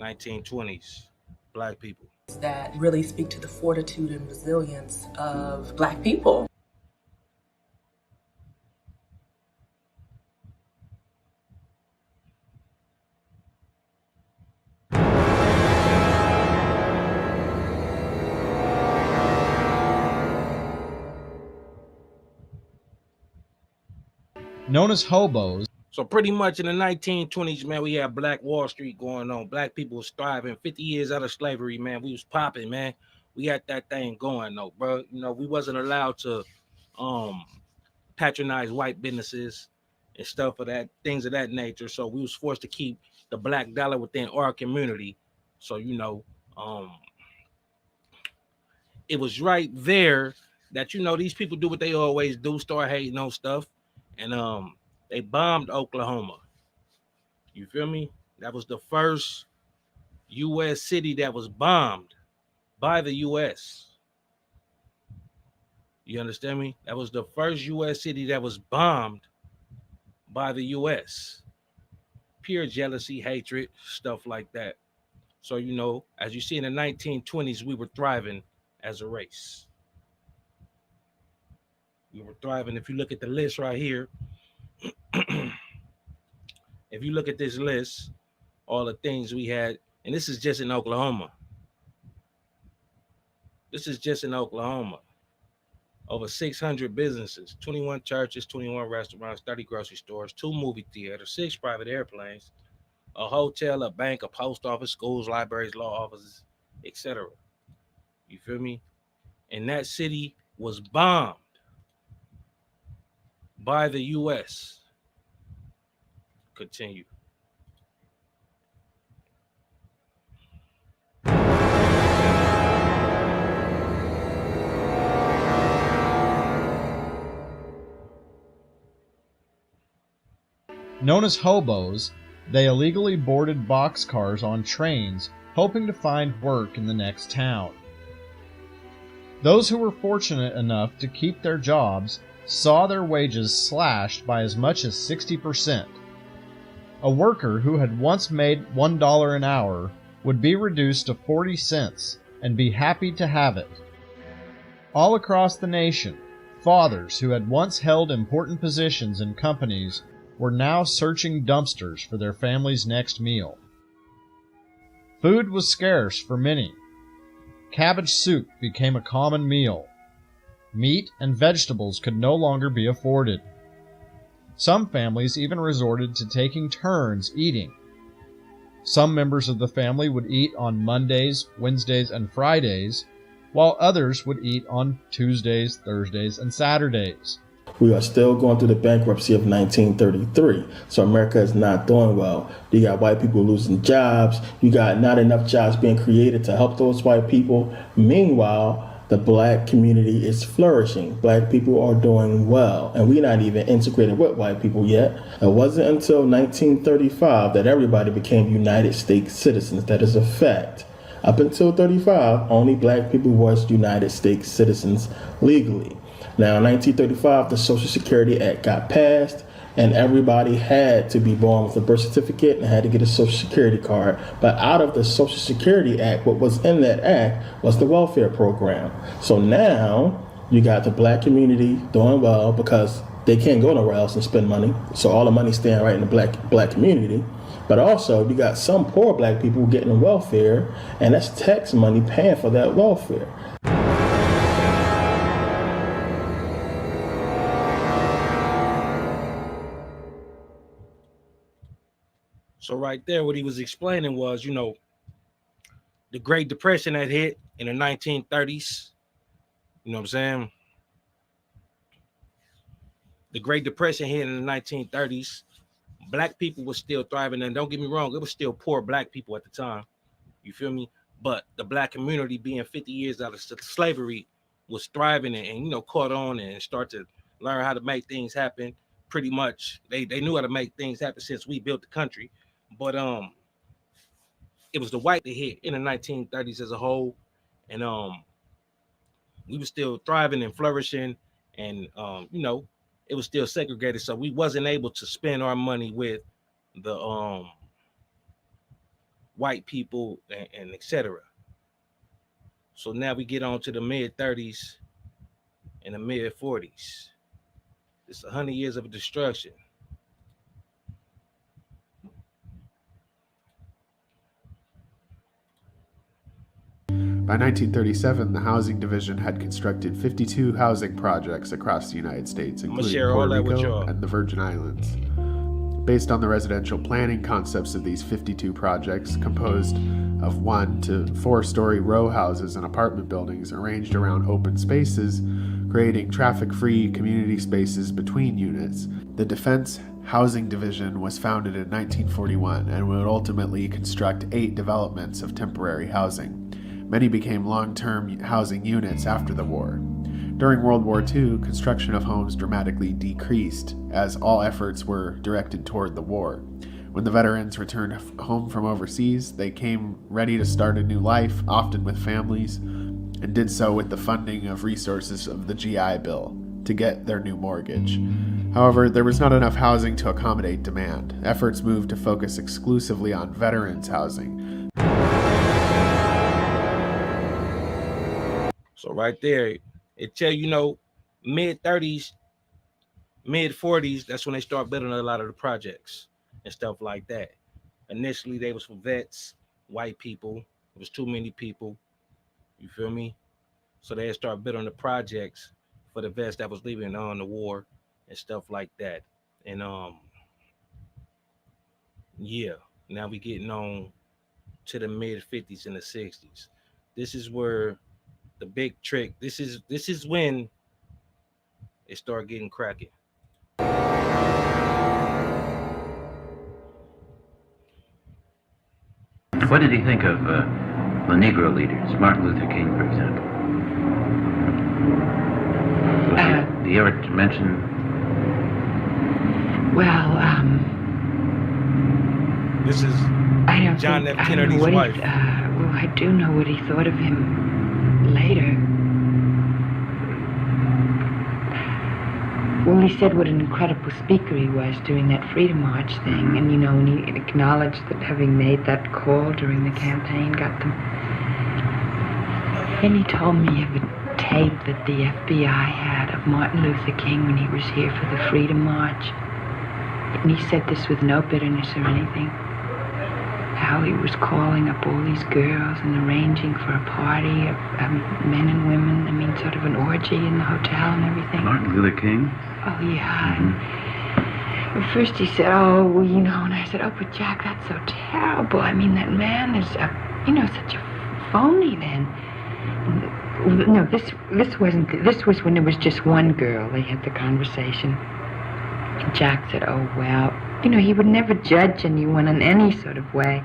1920s, black people. That really speak to the fortitude and resilience of Black people. Known as hobos. So pretty much in the 1920s, man, we had Black Wall Street going on. Black people was thriving. 50 years out of slavery, man, we was popping, man. We had that thing going, though, bro. You know, we wasn't allowed to um patronize white businesses and stuff of that things of that nature. So we was forced to keep the black dollar within our community. So um, it was right there that these people do what they always do, start hating on stuff, and they bombed Oklahoma. You feel me? That was the first U.S. city that was bombed by the U.S. You understand me? That was the first U.S. city that was bombed by the U.S. Pure jealousy, hatred, stuff like that. So, as you see in the 1920s, we were thriving as a race. We were thriving. If you look at the list right here, if you look at this list, all the things we had, and this is just in Oklahoma. This is just in Oklahoma. Over 600 businesses, 21 churches, 21 restaurants, 30 grocery stores, 2 movie theaters, 6 private airplanes, a hotel, a bank, a post office, schools, libraries, law offices, etc. You feel me? And that city was bombed by the U.S. Continue. Known as hobos, they illegally boarded boxcars on trains, hoping to find work in the next town. Those who were fortunate enough to keep their jobs saw their wages slashed by as much as 60%. A worker who had once made $1 an hour would be reduced to 40 cents and be happy to have it. All across the nation, fathers who had once held important positions in companies were now searching dumpsters for their family's next meal. Food was scarce for many. Cabbage soup became a common meal. Meat and vegetables could no longer be afforded. Some families even resorted to taking turns eating. Some members of the family would eat on Mondays, Wednesdays, and Fridays, while others would eat on Tuesdays, Thursdays, and Saturdays. We are still going through the bankruptcy of 1933. So America is not doing well. You got white people losing jobs. You got not enough jobs being created to help those white people. Meanwhile, the black community is flourishing. Black people are doing well. And we're not even integrated with white people yet. It wasn't until 1935 that everybody became United States citizens. That is a fact. Up until 35, only black people was United States citizens legally. Now, in 1935, the Social Security Act got passed, and everybody had to be born with a birth certificate and had to get a Social Security card. But out of the Social Security Act, what was in that act was the welfare program. So now you got the black community doing well because they can't go nowhere else and spend money. So all the money's staying right in the black community. But also, you got some poor black people getting welfare, and that's tax money paying for that welfare. So right there, what he was explaining was, the Great Depression that hit in the 1930s. You know what I'm saying? The Great Depression hit in the 1930s. Black people were still thriving, and don't get me wrong, it was still poor black people at the time. You feel me? But the black community, being 50 years out of slavery, was thriving and caught on and start to learn how to make things happen. Pretty much, they knew how to make things happen since we built the country. But it was the white that hit in the 1930s as a whole, and we were still thriving and flourishing, and it was still segregated, so we wasn't able to spend our money with the white people, and etc. So now we get on to the mid 30s and the mid 40s. It's 100 years of destruction. By 1937, the Housing Division had constructed 52 housing projects across the United States, including Puerto Rico and the Virgin Islands. Based on the residential planning concepts of these 52 projects, composed of 1 to 4-story row houses and apartment buildings arranged around open spaces, creating traffic-free community spaces between units, the Defense Housing Division was founded in 1941 and would ultimately construct 8 developments of temporary housing. Many became long-term housing units after the war. During World War II, construction of homes dramatically decreased, as all efforts were directed toward the war. When the veterans returned home from overseas, they came ready to start a new life, often with families, and did so with the funding of resources of the GI Bill to get their new mortgage. However, there was not enough housing to accommodate demand. Efforts moved to focus exclusively on veterans housing. So right there, it tell mid 30s, mid 40s, that's when they start building a lot of the projects and stuff like that. Initially, they was for vets, white people. It was too many people. You feel me? So they start building the projects for the vets that was leaving on the war and stuff like that. And yeah, now we getting on to the mid 50s and the 60s. This is where the big trick. This is when it started getting cracking. What did he think of the Negro leaders, Martin Luther King, for example? Did he ever mention? Well, this is John F. Kennedy's wife. Well, I do know what he thought of him later. Well, he said what an incredible speaker he was doing that Freedom March thing, and when he acknowledged that having made that call during the campaign got them. Then he told me of a tape that the FBI had of Martin Luther King when he was here for the Freedom March, and he said this with no bitterness or anything. How he was calling up all these girls and arranging for a party of men and women. I mean, sort of an orgy in the hotel and everything. Martin Luther King? Oh, yeah. Mm-hmm. At first he said, and I said, but Jack, that's so terrible. I mean, that man is, such a phony then. No, this wasn't, this was when it was just one girl. They had the conversation. And Jack said, oh, well, he would never judge anyone in any sort of way.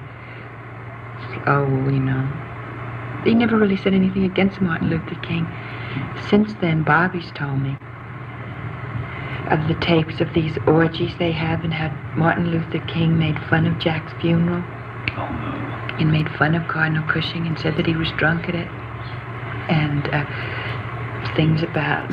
Oh, well, he never really said anything against Martin Luther King. Since then, Bobby's told me of the tapes of these orgies they have and how Martin Luther King made fun of Jack's funeral. Oh, no. And made fun of Cardinal Cushing and said that he was drunk at it. And things about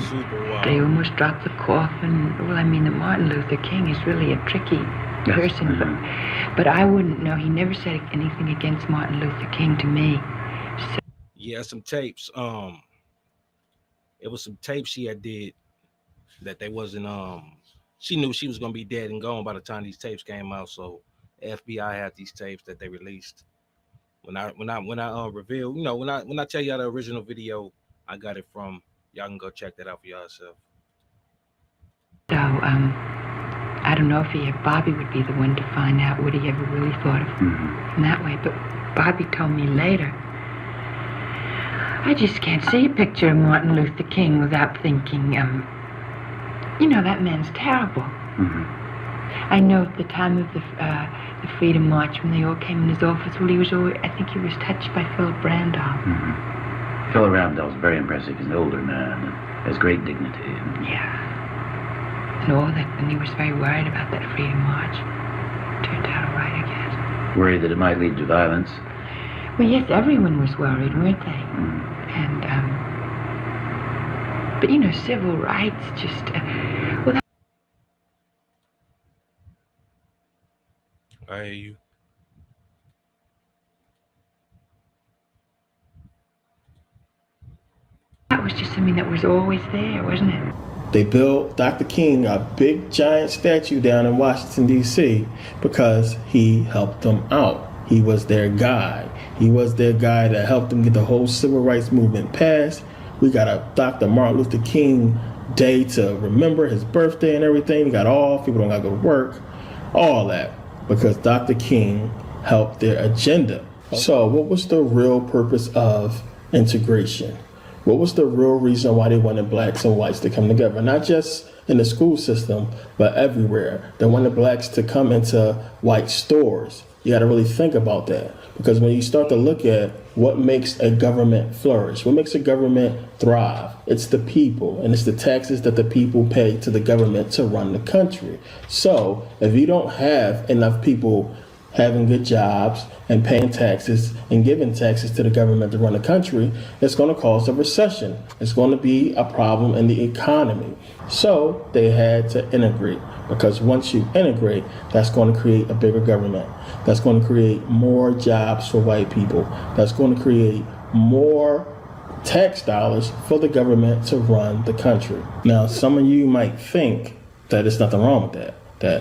they almost dropped the coffin. Well, I mean, the Martin Luther King is really a tricky person, Mm-hmm. but I wouldn't know. He never said anything against Martin Luther King to me. So. Yeah, some tapes. It was some tapes she had did that they wasn't. She knew she was gonna be dead and gone by the time these tapes came out. So FBI had these tapes that they released. When I reveal, when I tell y'all the original video, I got it from. Y'all can go check that out for yourself. So, I don't know if Bobby would be the one to find out what he ever really thought of him in that way, but Bobby told me later. I just can't see a picture of Martin Luther King without thinking, that man's terrible. I know at the time of the Freedom March, when they all came in his office, well, I think he was touched by Philip Randolph. Philip Randolph's very impressive. He's an older man and has great dignity. Yeah. And all that, and he was very worried about that Freedom March. Turned out all right, I guess. Worried that it might lead to violence? Well, yes, everyone was worried, weren't they? And, but civil rights just, I hear you. I mean, that was always there, wasn't it? They built Dr. King a big giant statue down in Washington, D.C. because he helped them out. He was their guy. He was their guy that helped them get the whole civil rights movement passed. We got a Dr. Martin Luther King Day to remember his birthday and everything. We got off, people don't gotta go to work, all that, because Dr. King helped their agenda. So what was the real purpose of integration? What was the real reason why they wanted blacks and whites to come together? Not just in the school system, but everywhere. They wanted blacks to come into white stores. You got to really think about that, because when you start to look at what makes a government flourish, what makes a government thrive, it's the people, and it's the taxes that the people pay to the government to run the country. So if you don't have enough people having good jobs and paying taxes and giving taxes to the government to run the country, it's going to cause a recession. It's going to be a problem in the economy. So they had to integrate, because once you integrate, that's going to create a bigger government. That's going to create more jobs for white people. That's going to create more tax dollars for the government to run the country. Now, some of you might think that there's nothing wrong with that.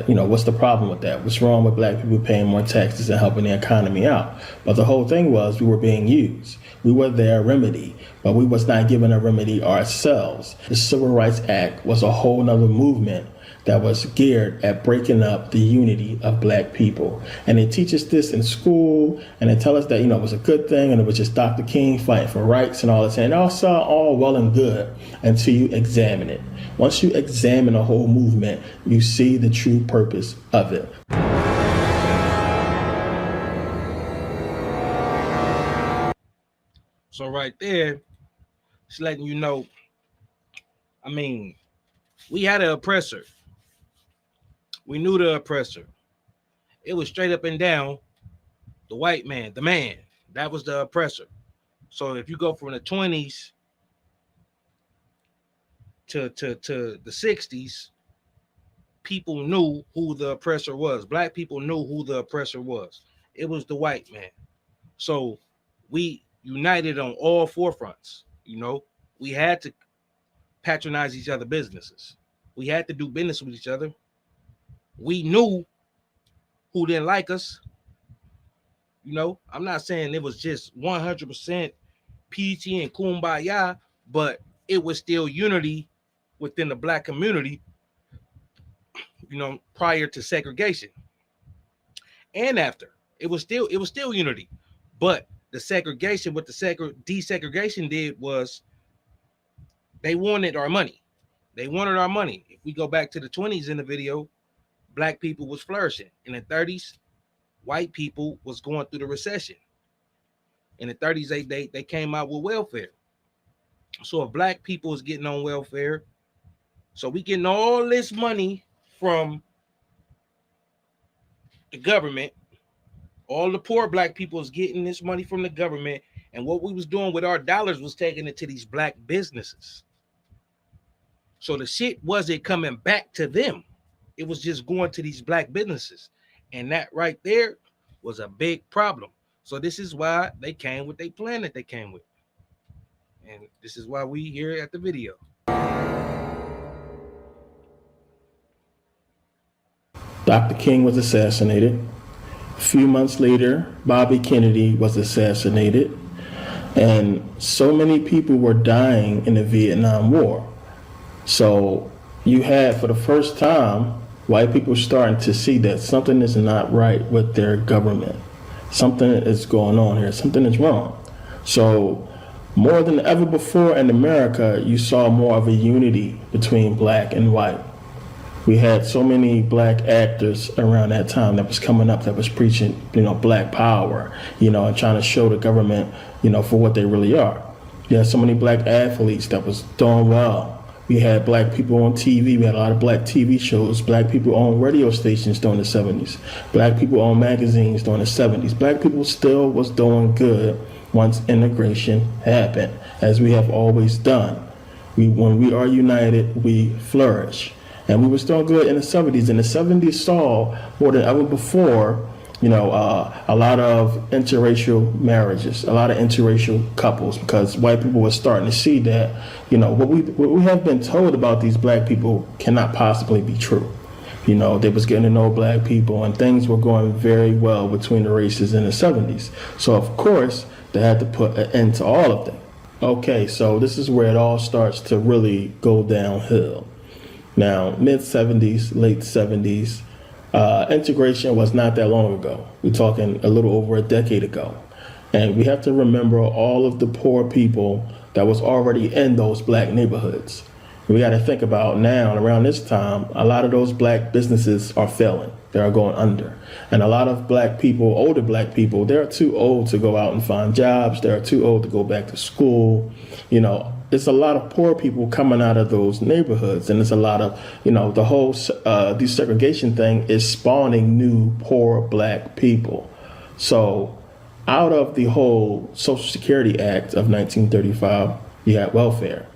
What's the problem with that? What's wrong with black people paying more taxes and helping the economy out? But the whole thing was, we were being used. We were their remedy, but we was not given a remedy ourselves. The Civil Rights Act was a whole nother movement that was geared at breaking up the unity of black people. And they teach us this in school, and they tell us that, it was a good thing, and it was just Dr. King fighting for rights and all this. And it all sounds all well and good until you examine it. Once you examine a whole movement, you see the true purpose of it. So right there, it's letting you know, we had an oppressor. We knew the oppressor. It was straight up and down the white man, the man. That was the oppressor. So if you go from the 20s to the 60s, people knew who the oppressor was. Black people knew who the oppressor was. It was the white man. So we united on all four fronts. We had to patronize each other's businesses. We had to do business with each other. We knew who didn't like us. I'm not saying it was just 100% peachy and kumbaya, but it was still unity within the black community, prior to segregation. And after, it was still unity. But the segregation, what the desegregation did was they wanted our money. They wanted our money. If we go back to the 20s in the video, black people was flourishing. In the 30s, white people was going through the recession. In the 30s, they came out with welfare. So if black people is getting on welfare, so we getting all this money from the government, all the poor black people is getting this money from the government, and what we was doing with our dollars was taking it to these black businesses. So the shit wasn't coming back to them. It was just going to these black businesses. And that right there was a big problem. So this is why they came with their plan that they came with. And this is why we here at the video. Dr. King was assassinated. A few months later, Bobby Kennedy was assassinated. And so many people were dying in the Vietnam War. So you had, for the first time, white people starting to see that something is not right with their government. Something is going on here. Something is wrong. So more than ever before in America, you saw more of a unity between black and white. We had so many black actors around that time that was coming up that was preaching, black power, and trying to show the government, for what they really are. You had so many black athletes that was doing well. We had black people on TV. We had a lot of black TV shows. Black people on radio stations during the 70s. Black people on magazines during the 70s. Black people still was doing good once integration happened, as we have always done. When we are united, we flourish. And we were still good in the 70s. And the 70s saw more than ever before A lot of interracial marriages, a lot of interracial couples, because white people were starting to see that, what we have been told about these black people cannot possibly be true. They was getting to know black people, and things were going very well between the races in the 70s. So of course they had to put an end to all of that. Okay, so this is where it all starts to really go downhill. Now, mid 70s, late 70s, integration was not that long ago. We're talking a little over a decade ago. And we have to remember all of the poor people that was already in those black neighborhoods. We got to think about now, around this time, a lot of those black businesses are failing. They are going under. And a lot of black people, older black people, they're too old to go out and find jobs. They're too old to go back to school. It's a lot of poor people coming out of those neighborhoods. And it's a lot of, the whole desegregation thing is spawning new poor black people. So out of the whole Social Security Act of 1935, you had welfare.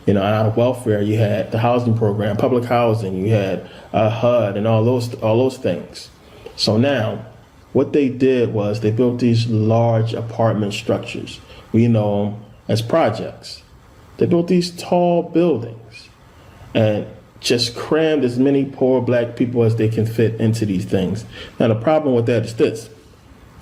Out of welfare, you had the housing program, public housing, you had HUD and all those things. So now what they did was they built these large apartment structures. We know them as projects. They built these tall buildings and just crammed as many poor black people as they can fit into these things. Now, the problem with that is this.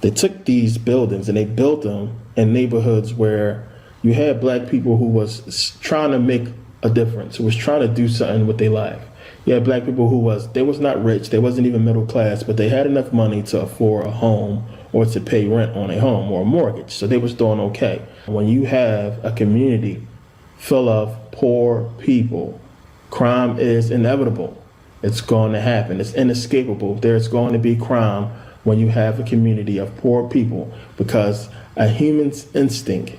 They took these buildings and they built them in neighborhoods where you had black people who was trying to make a difference, who was trying to do something with their life. You had black people they was not rich, they wasn't even middle class, but they had enough money to afford a home or to pay rent on a home or a mortgage. So they was doing okay. When you have a community full of poor people, crime is inevitable. It's going to happen. It's inescapable. There's going to be crime when you have a community of poor people, because a human's instinct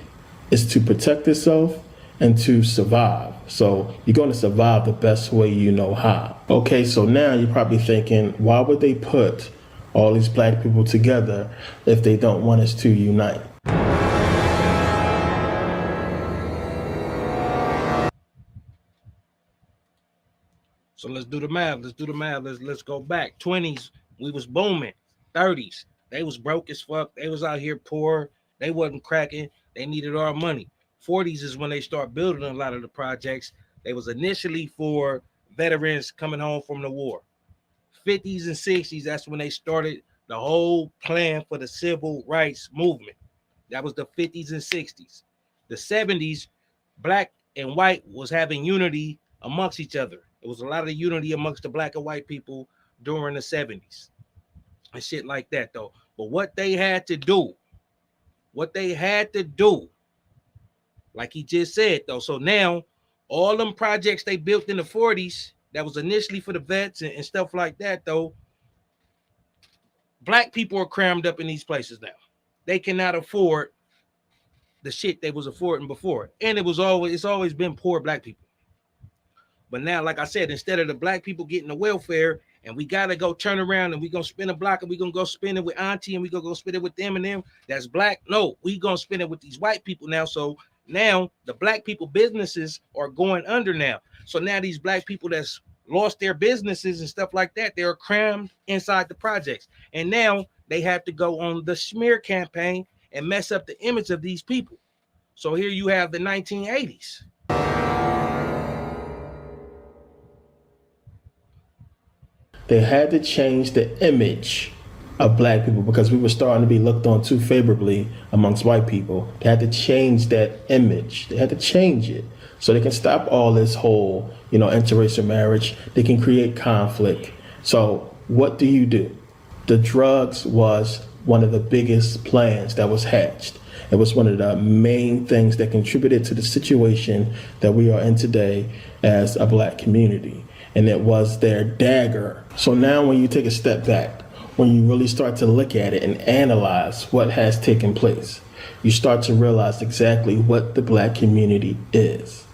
is to protect itself and to survive. So you're going to survive the best way you know how. Okay, so now you're probably thinking, why would they put all these black people together if they don't want us to unite? So let's do the math. Let's go back. 20s, we was booming. 30s, they was broke as fuck. They was out here poor. They wasn't cracking. They needed our money. 40s is when they start building a lot of the projects. They was initially for veterans coming home from the war. 50s and 60s, that's when they started the whole plan for the civil rights movement. That was the 50s and 60s. The 70s, black and white was having unity amongst each other. It was a lot of unity amongst the black and white people during the 70s and shit like that, though. But what they had to do, like he just said, though. So now, all them projects they built in the 40s that was initially for the vets and stuff like that, though, black people are crammed up in these places now. They cannot afford the shit they was affording before. And it's always been poor black people. But now, like I said, instead of the black people getting the welfare, and we got to go turn around and we going to spend a block and we going to go spend it with auntie and we going to go spend it with them and them, that's black. No, we going to spend it with these white people now. So now the black people businesses are going under now. So now these black people that's lost their businesses and stuff like that, they're crammed inside the projects. And now they have to go on the smear campaign and mess up the image of these people. So here you have the 1980s. They had to change the image of black people because we were starting to be looked on too favorably amongst white people. They had to change that image. They had to change it so they can stop all this whole, interracial marriage. They can create conflict. So what do? The drugs was one of the biggest plans that was hatched. It was one of the main things that contributed to the situation that we are in today as a black community. And it was their dagger. So now when you take a step back, when you really start to look at it and analyze what has taken place, you start to realize exactly what the black community is.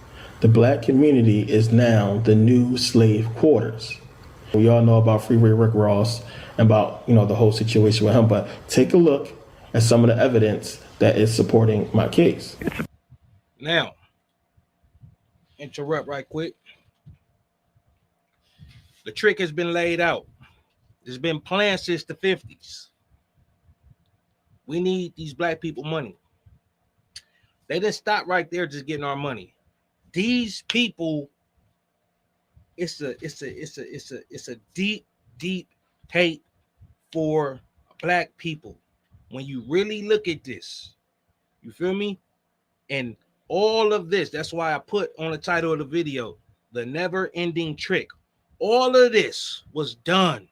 The black community is now the new slave quarters. We all know about Freeway Rick Ross and about, the whole situation with him, but take a look at some of the evidence that is supporting my case. Now, interrupt right quick. The trick has been laid out. It's been planned since the 50s. We need these black people money. They didn't stop right there just getting our money. These people, it's a deep, deep hate for black people. When you really look at this, you feel me? And all of this, that's why I put on the title of the video, The Never Ending Trick. All of this was done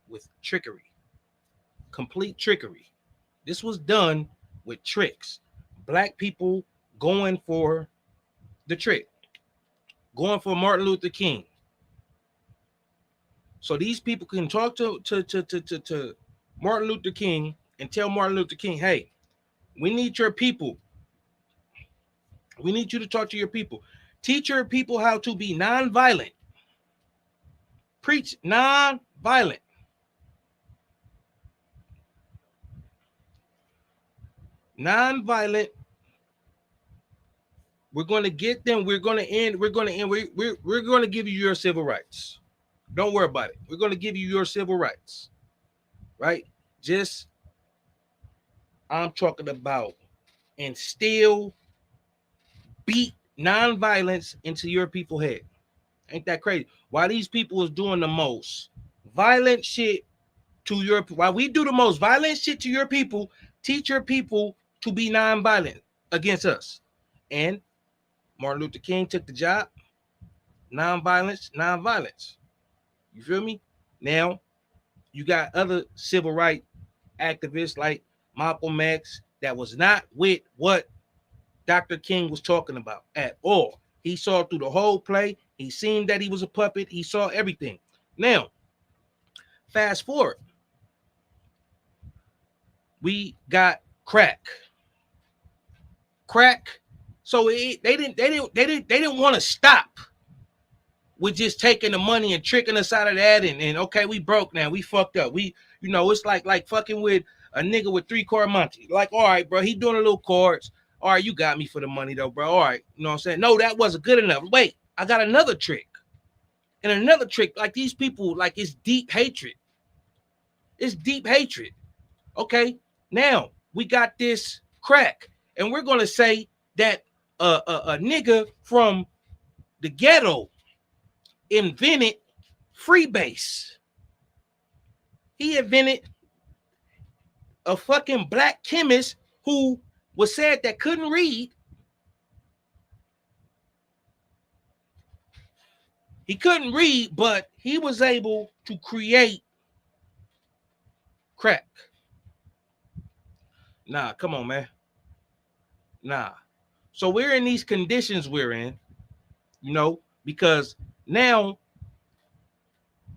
with trickery, complete trickery. This was done with tricks. Black people going for the trick, going for Martin Luther King. So these people can talk to Martin Luther King and tell Martin Luther King, hey, we need your people. We need you to talk to your people. Teach your people how to be nonviolent. Preach nonviolent. Nonviolent. We're going to get them. We're going to give you your civil rights. Don't worry about it. We're going to give you your civil rights. Right? Just, I'm talking about instill, beat nonviolence into your people's head. Ain't that crazy? While these people is doing the most violent shit to your, while we do the most violent shit to your people, teach your people to be nonviolent against us. And Martin Luther King took the job. Nonviolence, nonviolence. You feel me? Now, you got other civil rights activists like Malcolm X that was not with what Dr. King was talking about at all. He saw through the whole play. He seen that he was a puppet. He saw everything. Now, fast forward. We got crack. So they didn't want to stop with just taking the money and tricking us out of that. And okay, we broke now. We fucked up. It's like fucking with a nigga with 3-chord Monty. Like, all right, bro, he doing a little chords. All right, you got me for the money though, bro. All right, you know what I'm saying? No, that wasn't good enough. Wait, I got another trick. And another trick, like these people, like it's deep hatred. It's deep hatred. Okay, now we got this crack. And we're gonna say that a nigga from the ghetto invented freebase. He invented a fucking black chemist who was said that couldn't read. He couldn't read, but he was able to create crack. Nah, come on, man. Nah. So we're in these conditions we're in, because now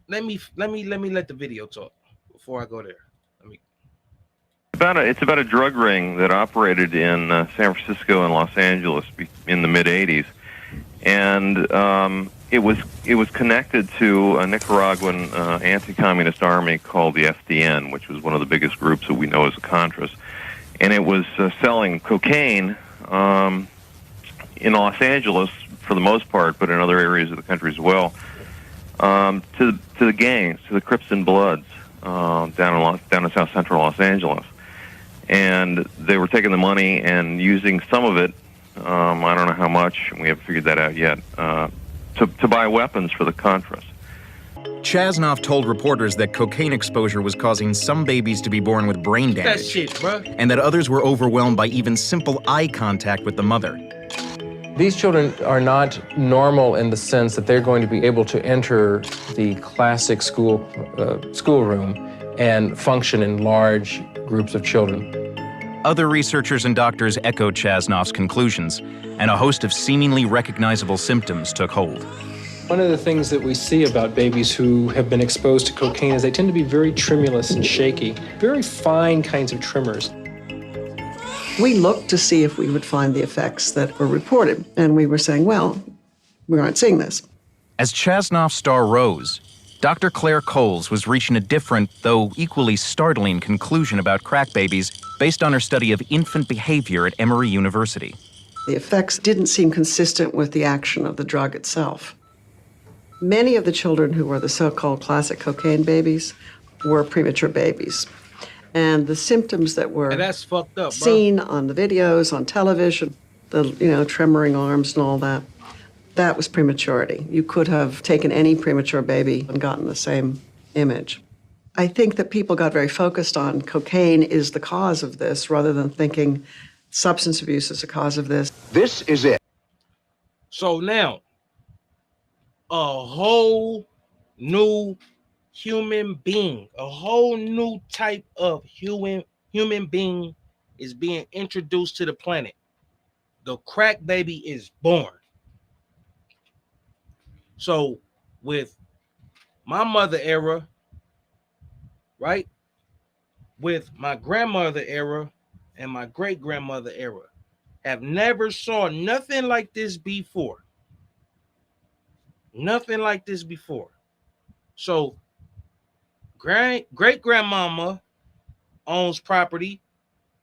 let me let the video talk before I go there. It's about a drug ring that operated in San Francisco and Los Angeles in the mid '80s, and it was connected to a Nicaraguan anti-communist army called the FDN, which was one of the biggest groups that we know as the Contras, and it was selling cocaine in Los Angeles for the most part, but in other areas of the country as well, to the gangs, to the Crips and Bloods down in South Central Los Angeles. And they were taking the money and using some of it, I don't know how much, and we haven't figured that out yet, to buy weapons for the Contras. Chasnoff told reporters that cocaine exposure was causing some babies to be born with brain damage, that shit, bro. And that others were overwhelmed by even simple eye contact with the mother. These children are not normal in the sense that they're going to be able to enter the classic schoolroom and function in large groups of children. Other researchers and doctors echoed Chasnoff's conclusions, and a host of seemingly recognizable symptoms took hold. One of the things that we see about babies who have been exposed to cocaine is they tend to be very tremulous and shaky, very fine kinds of tremors. We looked to see if we would find the effects that were reported, and we were saying, well, we aren't seeing this. As Chasnoff's star rose, Dr. Claire Coles was reaching a different, though equally startling, conclusion about crack babies based on her study of infant behavior at Emory University. The effects didn't seem consistent with the action of the drug itself. Many of the children who were the so-called classic cocaine babies were premature babies. And the symptoms that were And that's fucked up, bro. seen on the videos, on television, the tremoring arms and all that, that was prematurity. You could have taken any premature baby and gotten the same image. I think that people got very focused on cocaine is the cause of this rather than thinking substance abuse is the cause of this. This is it. So now, a whole new human being, a whole new type of human being is being introduced to the planet. The crack baby is born. So with my mother era, right? With my grandmother era and my great grandmother era, have never saw nothing like this before. Nothing like this before. So great grandmama owns property,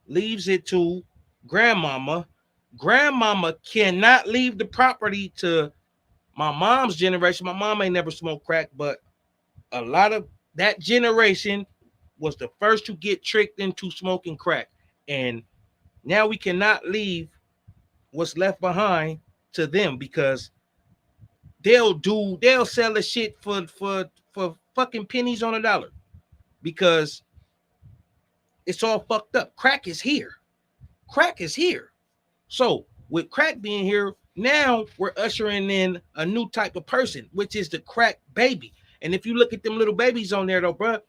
leaves it to grandmama. Grandmama cannot leave the property to my mom's generation. My mom ain't never smoked crack, but a lot of that generation was the first to get tricked into smoking crack. And now we cannot leave what's left behind to them because they'll sell the shit for fucking pennies on a dollar because it's all fucked up. Crack is here. Crack is here. So with crack being here, now we're ushering in a new type of person, which is the crack baby. And if you look at them little babies on there though, bro,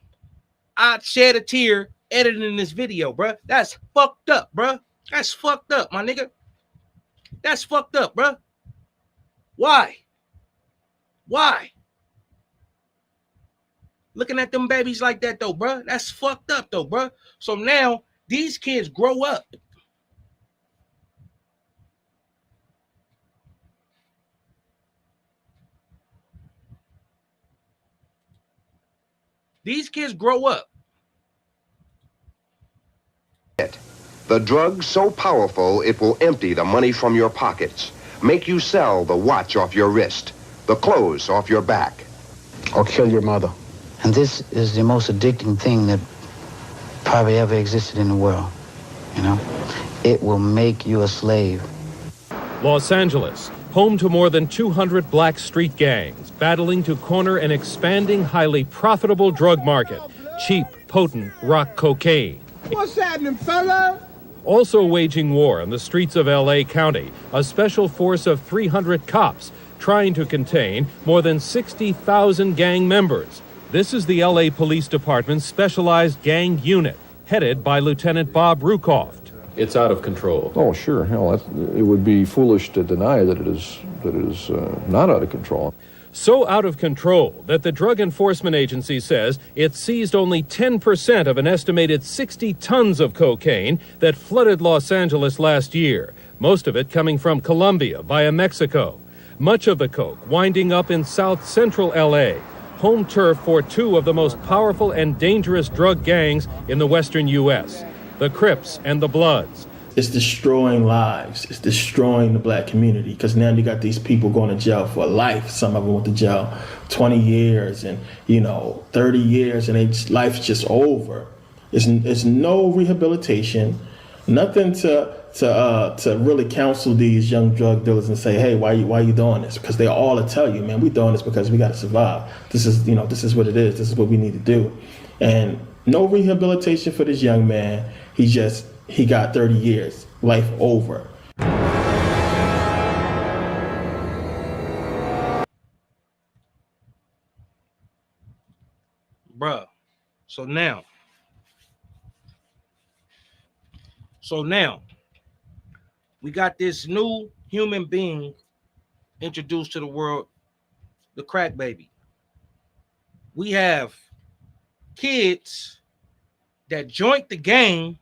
I'd shed a tear editing this video, bro. That's fucked up, bro. That's fucked up, my nigga. That's fucked up, bro. Why? Why? Looking at them babies like that though, bro. That's fucked up though, bro. So now these kids grow up. These kids grow up. The drug so powerful it will empty the money from your pockets, make you sell the watch off your wrist, the clothes off your back, or kill your mother. And this is the most addicting thing that probably ever existed in the world, you know? It will make you a slave. Los Angeles, home to more than 200 black street gangs, battling to corner an expanding, highly profitable drug market, cheap, potent rock cocaine. What's happening, fella? Also waging war on the streets of L.A. County, a special force of 300 cops trying to contain more than 60,000 gang members. This is the L.A. Police Department's specialized gang unit, headed by Lieutenant Bob Rukoff. It's out of control. Oh, sure. Hell, it would be foolish to deny that it is not out of control. So out of control that the Drug Enforcement Agency says it seized only 10% of an estimated 60 tons of cocaine that flooded Los Angeles last year, most of it coming from Colombia via Mexico. Much of the coke winding up in South Central L.A., home turf for two of the most powerful and dangerous drug gangs in the western U.S., the Crips and the Bloods. It's destroying lives. It's destroying the black community because now you got these people going to jail for life. Some of them went to jail 20 years and, 30 years and life's just over. It's no rehabilitation, nothing to really counsel these young drug dealers and say, hey, why you doing this? Because they all will tell you, man, we doing this because we got to survive. This is this is what it is. This is what we need to do. And no rehabilitation for this young man. He got 30 years, life over. Bruh. So now, we got this new human being introduced to the world, the crack baby. We have kids that joined the gang,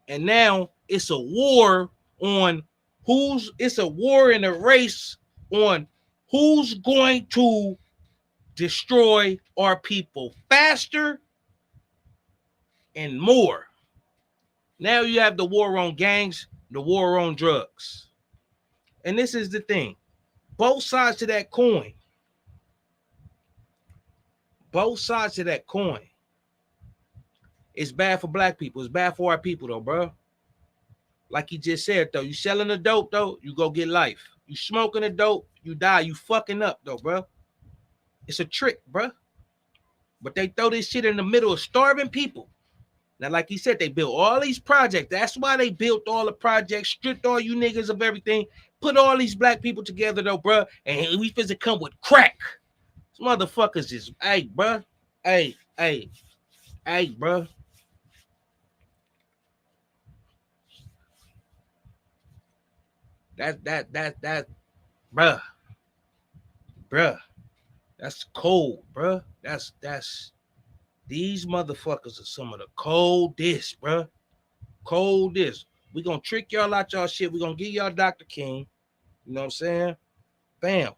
and now it's a war and a race on who's going to destroy our people faster and more. Now you have the war on gangs, the war on drugs. And this is the thing. Both sides of that coin. It's bad for black people. It's bad for our people, though, bro. Like he just said, though, you selling the dope, though, you go get life. You smoking the dope, you die. You fucking up, though, bro. It's a trick, bro. But they throw this shit in the middle of starving people. Now, like he said, they built all these projects. That's why they built all the projects, stripped all you niggas of everything, put all these black people together, though, bro. And we supposed to come with crack. These motherfuckers is, hey, bro. Hey, bro. That, bruh. That's cold, bruh. That's these motherfuckers are some of the coldest, bruh. Coldest. We gonna trick y'all out y'all shit. We gonna give y'all Dr. King. You know what I'm saying? Bam.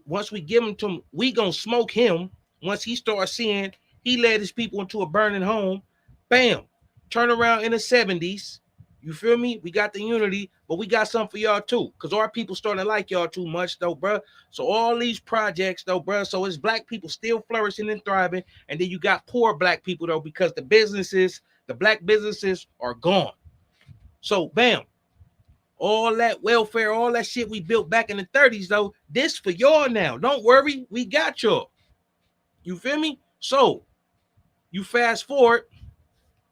Once we give him to him, we gonna smoke him. Once he starts seeing he led his people into a burning home, bam. Turn around in the 70s. You feel me? We got the unity, but we got something for y'all too. Because our people starting to like y'all too much, though, bro. So all these projects, though, bro. So it's black people still flourishing and thriving. And then you got poor black people, though, because the black businesses are gone. So, bam. All that welfare, all that shit we built back in the 30s, though, this for y'all now. Don't worry. We got y'all. You feel me? So, you fast forward.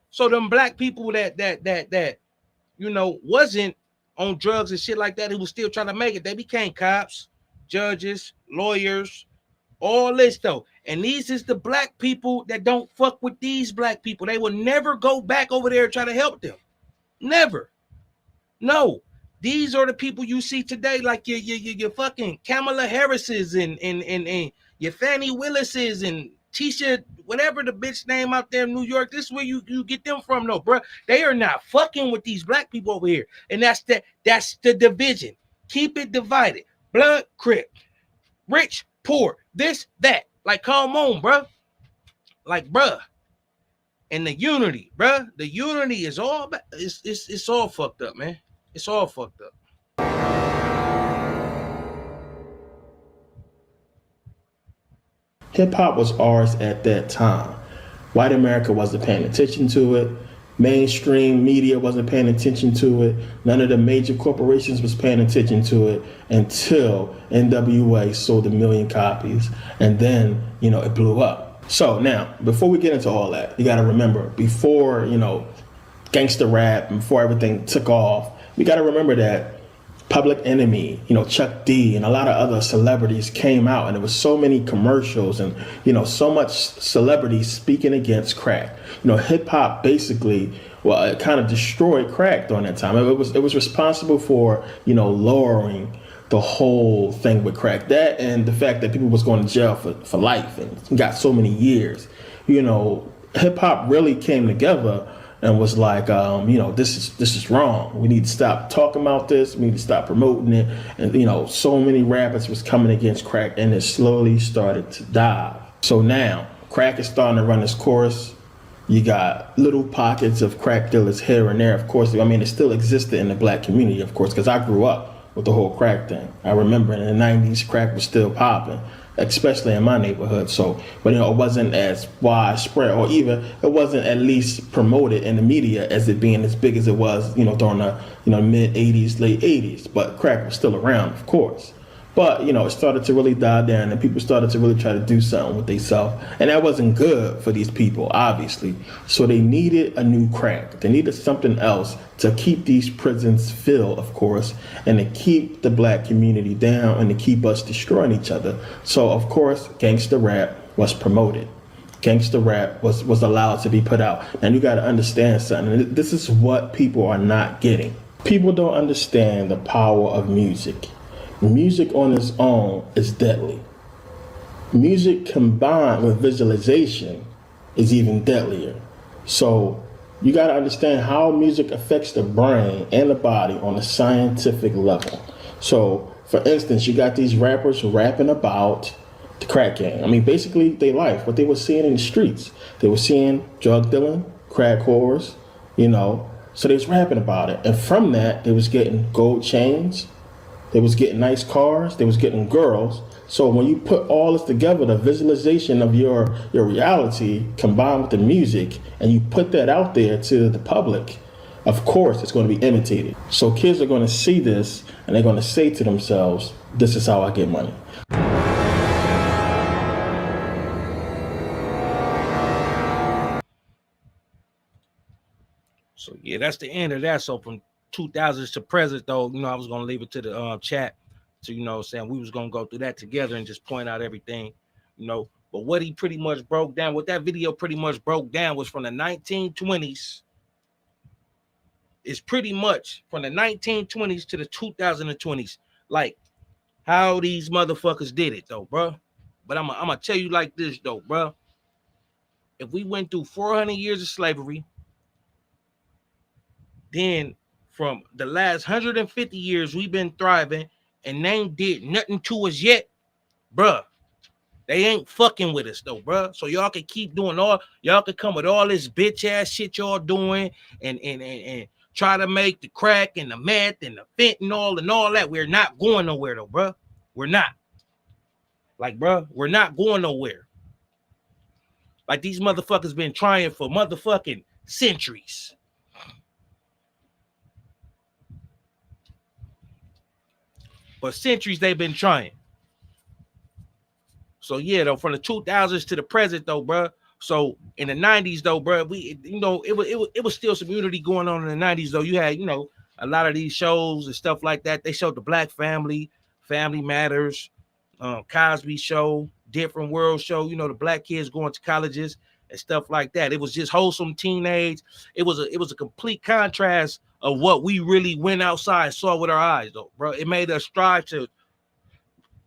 So them black people that you know, wasn't on drugs and shit like that, who was still trying to make it, they became cops, judges, lawyers, all this though. And these is the black people that don't fuck with these black people. They will never go back over there and try to help them. Never. No. These are the people you see today, like your fucking Kamala Harris's and your Fannie Willis's and Tisha, whatever the bitch name out there in New York. This is where you get them from, though, bro. They are not fucking with these black people over here. And that's the division. Keep it divided. Blood, crip. Rich, poor. This, that. Like, come on, bro. Like, bruh. And the unity, bruh. The unity is all, it's all fucked up, man. It's all fucked up. Hip-hop was ours at that time. White America wasn't paying attention to it. Mainstream media wasn't paying attention to it. None of the major corporations was paying attention to it until NWA sold 1 million copies. And then, you know, it blew up. So now, before we get into all that, you got to remember, before, you know, gangster rap, and before everything took off, we got to remember that Public Enemy, you know, Chuck D and a lot of other celebrities came out, and there was so many commercials and, you know, so much celebrities speaking against crack. You know, hip hop basically, well, it kind of destroyed crack during that time. It was responsible for, you know, lowering the whole thing with crack. That and the fact that people was going to jail for life and got so many years. You know, hip hop really came together and was like, you know, this is wrong. We need to stop talking about this. We need to stop promoting it. And, you know, so many rappers was coming against crack, and it slowly started to die. So now crack is starting to run its course. You got little pockets of crack dealers here and there. Of course, I mean, it still existed in the black community, of course, because I grew up with the whole crack thing. I remember in the 90s, crack was still popping, especially in my neighborhood. So, but you know, it wasn't as widespread, or even it wasn't at least promoted in the media as it being as big as it was, you know, during the, you know, mid 80s, late 80s. But crack was still around, of course. But, you know, it started to really die down, and people started to really try to do something with themselves. And that wasn't good for these people, obviously. So they needed a new crack. They needed something else to keep these prisons filled, of course, and to keep the black community down and to keep us destroying each other. So, of course, gangster rap was promoted. Gangster rap was allowed to be put out. And you got to understand something. This is what people are not getting. People don't understand the power of music. Music on its own is deadly. Music combined with visualization is even deadlier. So you got to understand how music affects the brain and the body on a scientific level. So, for instance, you got these rappers rapping about the crack game. I mean, basically, their life, what they were seeing in the streets. They were seeing drug dealing, crack whores, you know. So they was rapping about it. And from that, they was getting gold chains. They was getting nice cars. They was getting girls. So when you put all this together, the visualization of your reality combined with the music, and you put that out there to the public, of course it's going to be imitated. So kids are going to see this and they're going to say to themselves, this is how I get money. So yeah, that's the end of that. So from 2000s to present, though, you know, I was gonna leave it to the chat, so you know, saying we was gonna go through that together and just point out everything, you know. But what he pretty much broke down, what that video pretty much broke down, was from the 1920s. It's pretty much from the 1920s to the 2020s, like how these motherfuckers did it, though, bro. But I'm gonna tell you like this, though, bro. If we went through 400 years of slavery, then from the last 150 years we've been thriving, and they ain't did nothing to us yet, bruh. They ain't fucking with us though, bruh. So y'all can keep doing y'all can come with all this bitch ass shit y'all doing and try to make the crack and the meth and the fentanyl and all that. We're not going nowhere though, bruh. We're not. Like, bruh, we're not going nowhere. Like, these motherfuckers been trying for motherfucking centuries. For centuries they've been trying. So yeah, though, from the 2000s to the present, though, bro. So in the 90s, though, bro, we, you know, it was still some unity going on in the 90s, though. You had, you know, a lot of these shows and stuff like that. They showed the Black Family, Family Matters, Cosby Show, Different World Show. You know, the black kids going to colleges and stuff like that. It was just wholesome teenage. It was a complete contrast of what we really went outside and saw with our eyes, though, bro. It made us strive to,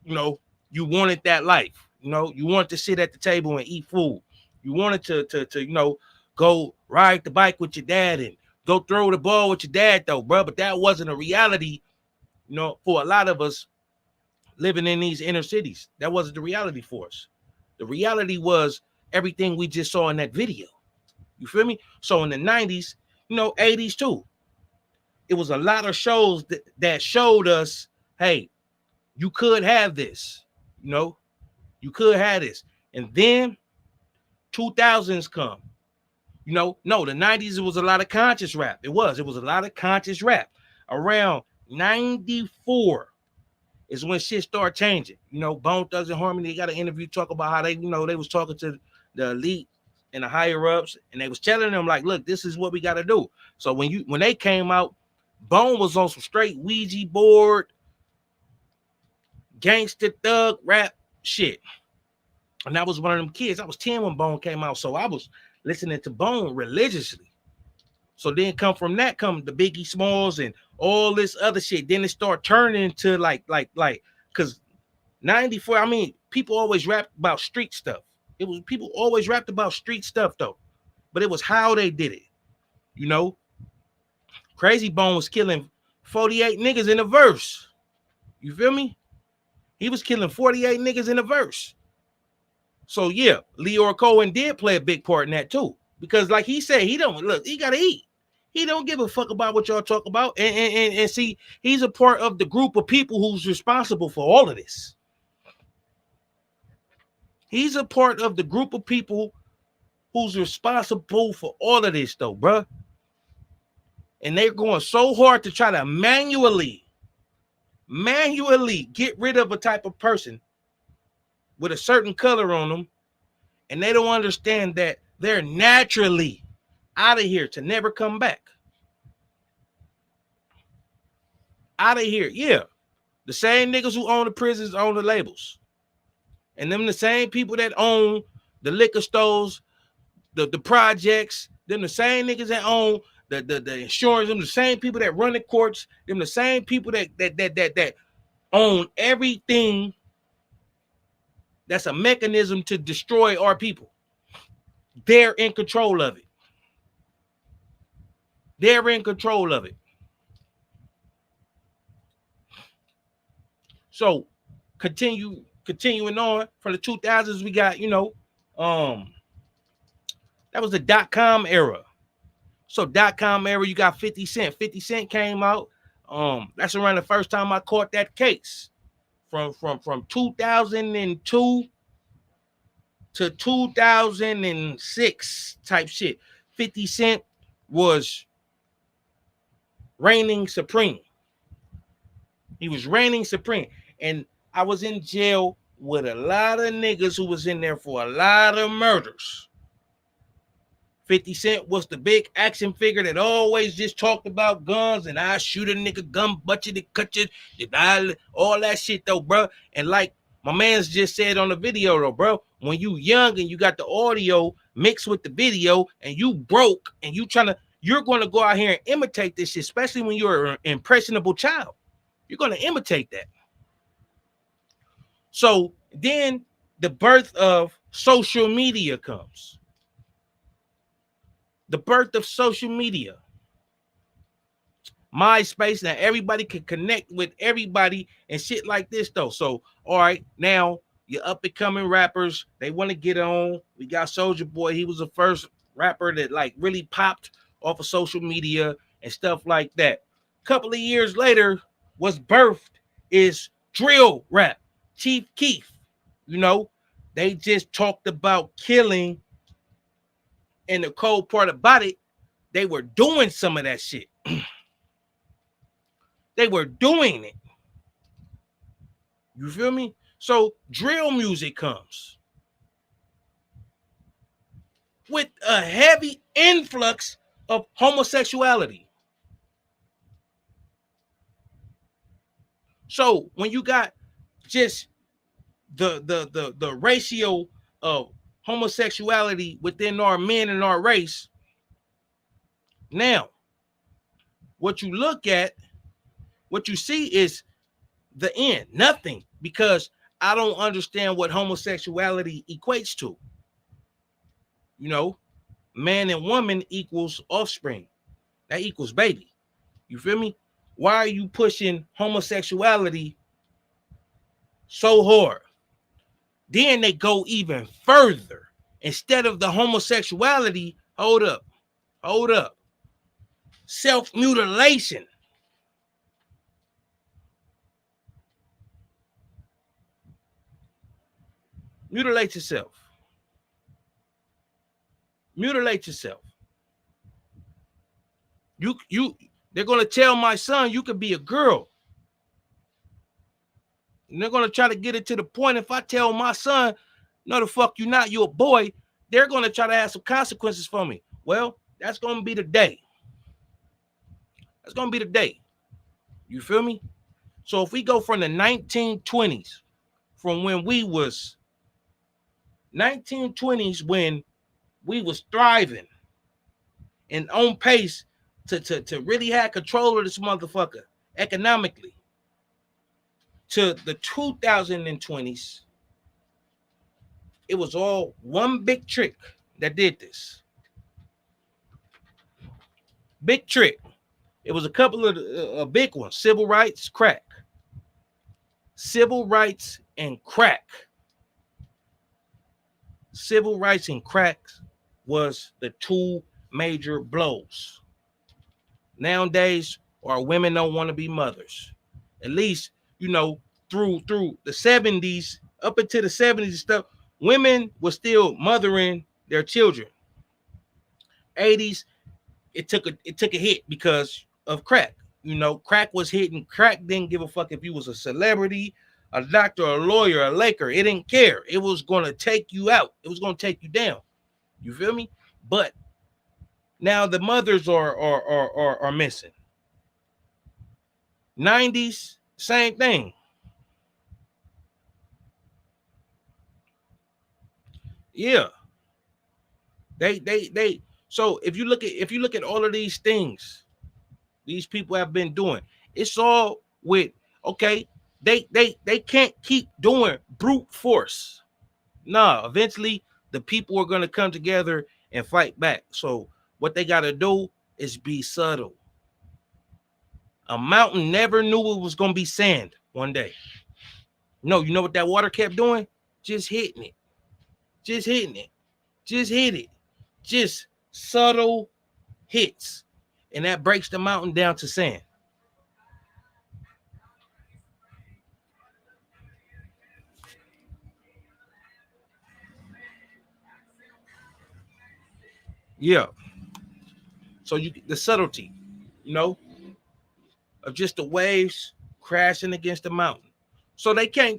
you know, you wanted that life. You know, you wanted to sit at the table and eat food. You wanted to you know, go ride the bike with your dad and go throw the ball with your dad, though, bro. But that wasn't a reality, you know, for a lot of us living in these inner cities. That wasn't the reality for us. The reality was everything we just saw in that video. You feel me? So in the 90s, you know, 80s too, it was a lot of shows that showed us, hey, you could have this, you know, you could have this. And then 2000s come, you know, no, the 90s, it was a lot of conscious rap. It was a lot of conscious rap. Around 94 is when shit started changing. You know, Bone Thugs and Harmony, they got an interview talk about how they, you know, they was talking to the elite and the higher ups, and they was telling them like, look, this is what we got to do. So when they came out, Bone was on some straight Ouija board, gangster thug rap shit. And I was one of them kids. I was 10 when Bone came out, so I was listening to Bone religiously. So then come the Biggie Smalls and all this other shit. Then it start turning into like, because 94, I mean, people always rapped about street stuff. People always rapped about street stuff though, but it was how they did it. You know, Crazy Bone was killing 48 niggas in a verse. You feel me? He was killing 48 niggas in a verse. So yeah, Leor Cohen did play a big part in that too. Because like he said, he gotta eat. He don't give a fuck about what y'all talk about. And see, he's a part of the group of people who's responsible for all of this. He's a part of the group of people who's responsible for all of this though, bruh. And they're going so hard to try to manually get rid of a type of person with a certain color on them, and they don't understand that they're naturally out of here to never come back. Out of here, yeah. The same niggas who own the prisons own the labels. And them the same people that own the liquor stores, the projects, them the same niggas that own the insurance, them the same people that run the courts, them the same people that own everything that's a mechanism to destroy our people. They're in control of it. They're in control of it. So continuing on from the 2000s, we got, you know, that was the .com era. So .com era, you got 50 Cent. 50 Cent came out. That's around the first time I caught that case. From 2002 to 2006 type shit. 50 Cent was reigning supreme. He was reigning supreme. And I was in jail with a lot of niggas who was in there for a lot of murders. 50 Cent was the big action figure that always just talked about guns and I shoot a nigga, gun butt you, cut you, all that shit though, bro. And like my man's just said on the video though, bro, when you young and you got the audio mixed with the video and you broke and you're going to go out here and imitate this shit, especially when you're an impressionable child. You're going to imitate that. So then the birth of social media comes. The birth of social media. MySpace, now everybody can connect with everybody and shit like this though. So, all right, now your up and coming rappers, they want to get on. We got Soulja Boy. He was the first rapper that like really popped off of social media and stuff like that. A couple of years later, what's birthed is drill rap. Chief Keef, you know, they just talked about killing. And the cold part about it, they were doing some of that shit. They were doing it. You feel me? So drill music comes with a heavy influx of homosexuality. So when you got just the ratio of homosexuality within our men and our race, now what you look at, what you see is the end, nothing, because I don't understand what homosexuality equates to. You know, man and woman equals offspring, that equals baby. You feel me? Why are you pushing homosexuality so hard? Then they go even further. Instead of the homosexuality, hold up. Self-mutilation. Mutilate yourself. Mutilate yourself. They're gonna tell my son you could be a girl. And they're gonna try to get it to the point. If I tell my son, no, the fuck you not, you're a boy, they're gonna try to have some consequences for me. Well, that's gonna be the day. That's gonna be the day. You feel me? So if we go from the 1920s, from when we was 1920s, when we was thriving and on pace to really have control of this motherfucker economically, to the 2020s, it was all one big trick that did this. Big trick. It was a couple of big ones. Civil rights, crack. Civil rights and crack. Civil rights and crack was the two major blows. Nowadays, our women don't want to be mothers. At least, you know, through the 70s, up into the 70s and stuff, women were still mothering their children. 80s, it took a hit because of crack. You know, crack was hitting. Crack didn't give a fuck if you was a celebrity, a doctor, a lawyer, a Laker. It didn't care. It was going to take you out. It was going to take you down. You feel me? But now the mothers are missing. 90s, same thing. Yeah. They so if you look at all of these things these people have been doing, it's all with, okay, they can't keep doing brute force. No, eventually the people are going to come together and fight back. So what they got to do is be subtle. A mountain never knew it was going to be sand one day. No, you know what that water kept doing? Just hitting it. Just hitting it. Just hit it. Just subtle hits. And that breaks the mountain down to sand. Yeah. So the subtlety, you know, of just the waves crashing against the mountain. So they can't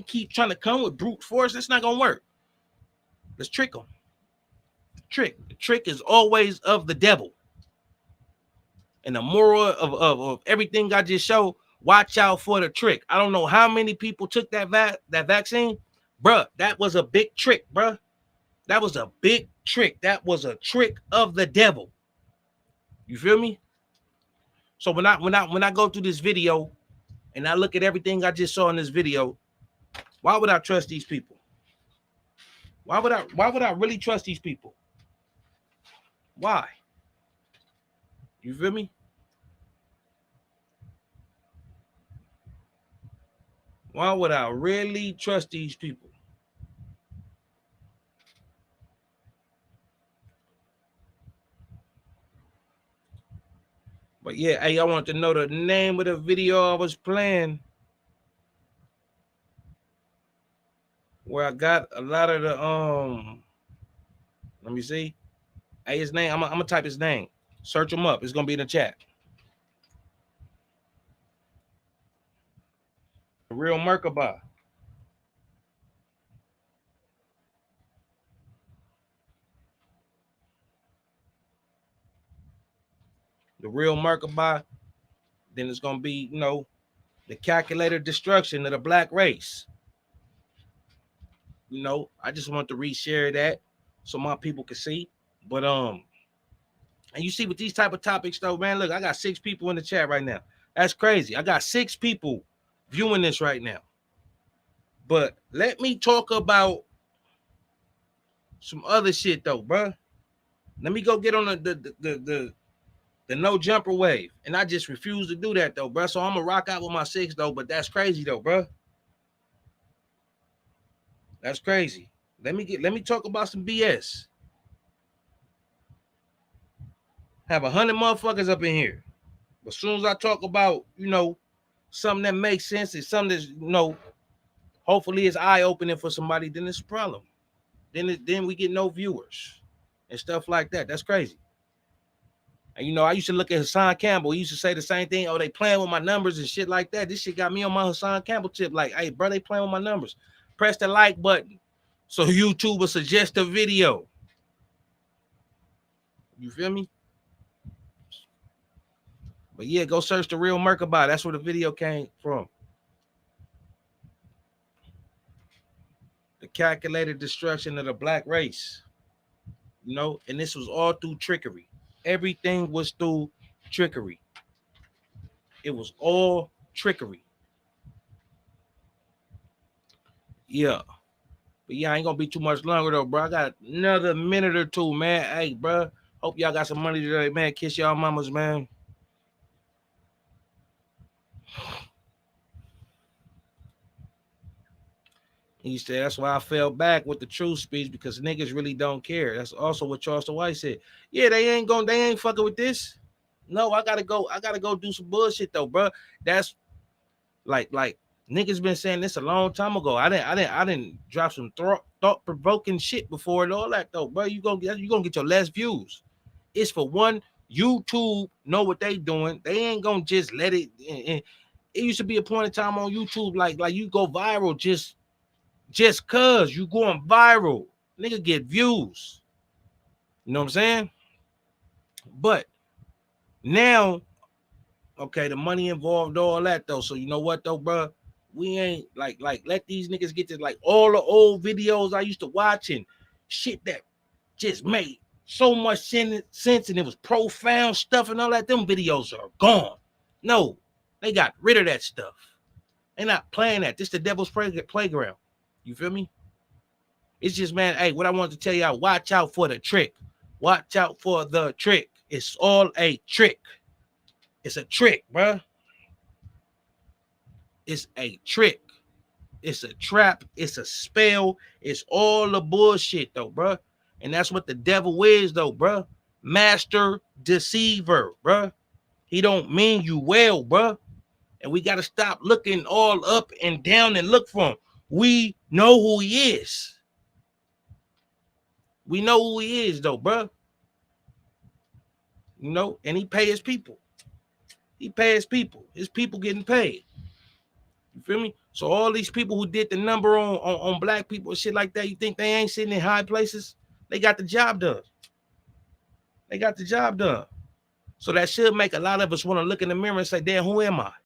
keep trying to come with brute force. That's not gonna work. Let's trick them. The trick is always of the devil. And the moral of everything I just showed, watch out for the trick. I don't know how many people took that vaccine, bruh. That was a big trick, bruh. That was a big trick. That was a trick of the devil. You feel me? So when I go through this video and I look at everything I just saw in this video, why would I trust these people? Why would I really trust these people? Why? You feel me? Why would I really trust these people? But yeah, hey, I want to know the name of the video I was playing, where I got a lot of the let me see. Hey, his name, I'm gonna type his name. Search him up. It's gonna be in the chat. The Real Merkabah. The Real Merkabah. Then it's gonna be, you know, the calculated destruction of the black race. You know, I just want to reshare that so my people can see. But and you see with these type of topics though, man, look, I got 6 people in the chat right now. That's crazy. I got 6 people viewing this right now. But let me talk about some other shit though, bro. Let me go get on the no jumper wave. And I just refuse to do that though, bro. So I'm gonna rock out with my 6 though, but that's crazy though, bro. That's crazy. Let me talk about some BS. Have 100 motherfuckers up in here. But as soon as I talk about, you know, something that makes sense, it's something that's, you know, hopefully it's eye-opening for somebody, then it's a problem. Then we get no viewers and stuff like that. That's crazy. And, you know, I used to look at Hassan Campbell. He used to say the same thing. Oh, they playing with my numbers and shit like that. This shit got me on my Hassan Campbell tip. Like, hey, bro, they playing with my numbers. Press the like button so YouTube will suggest a video. You feel me? But yeah, go search The Real Merkabah. That's where the video came from. The calculated destruction of the black race. You know, and this was all through trickery. Everything was through trickery. It was all trickery. Yeah. But yeah, I ain't gonna be too much longer though, bro. I got another minute or two, man. Hey, bro. Hope y'all got some money today, man. Kiss y'all mamas, man. He said, that's why I fell back with the truth speech, because niggas really don't care. That's also what Charleston White said. Yeah, they ain't fucking with this. No, I gotta go do some bullshit though, bro. That's like niggas been saying this a long time ago. I didn't drop some thought-provoking shit before and all that though, bro. You gonna get your less views. It's for one, YouTube know what they doing. They ain't gonna just let it. It used to be a point in time on YouTube, like you go viral just cause you going viral. Nigga get views. You know what I'm saying? But now, okay, the money involved, all that though. So you know what though, bro? We ain't like let these niggas get to like all the old videos I used to watch and shit that just made so much sense and it was profound stuff and all that. Them videos are gone. No, they got rid of that stuff. They not playing that. This the devil's playground. You feel me? It's just, man, hey, what I want to tell y'all, watch out for the trick. Watch out for the trick. It's all a trick. It's a trick, bro. It's a trick. It's a trap. It's a spell. It's all the bullshit, though, bro. And that's what the devil is, though, bro. Master deceiver, bro. He don't mean you well, bro. And we got to stop looking all up and down and look for him. We know who he is. We know who he is, though, bro. you know, and he pay his people. He pay his people. His people getting paid. You feel me? So all these people who did the number on black people and shit like that, you think they ain't sitting in high places? They got the job done. They got the job done. So that should make a lot of us want to look in the mirror and say, damn, who am I?